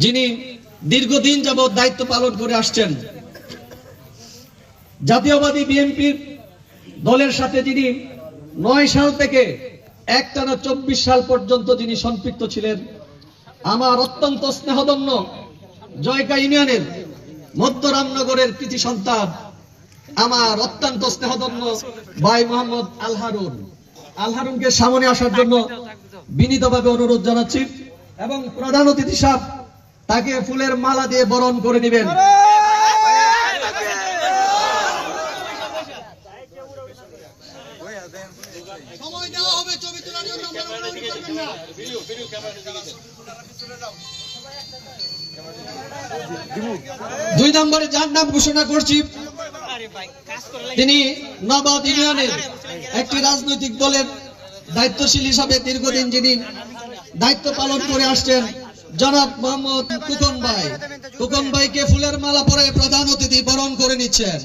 যিনি দীর্ঘদিন যাবৎ দায়িত্ব পালন করে আসছেন। জাতীয়বাদী বিএনপির দলের সাথে যিনি 9 সাল থেকে একটানা 24 সাল পর্যন্ত যিনি সম্পৃক্ত ছিলেন, আমার অত্যন্ত স্নেহধন্য জয়কা ইউনিয়নের মধ্য রামনগরের কৃতি সন্তান, আমার অত্যন্ত স্নেহধন্য ভাই মোহাম্মদ আল হারুনকে সামনে আসার জন্য বিনীতভাবে অনুরোধ জানাচ্ছি এবং প্রধান অতিথি সাহেব তাকে ফুলের মালা দিয়ে বরণ করে নেবেন। সময় দেওয়া হবে ছবি তোলার জন্য, করবেন না। 2 নম্বরে যার নাম ঘোষণা করছি, তিনি নবাব ইউনিয়নের একটি রাজনৈতিক দলের দায়িত্বশীল হিসাবে দীর্ঘদিন যিনি দায়িত্ব পালন করে আসছেন, জনাব মোহাম্মদ কুকন ভাই। কুকন ভাইকে ফুলের মালা পরে প্রধান অতিথি বরণ করে নিচ্ছেন।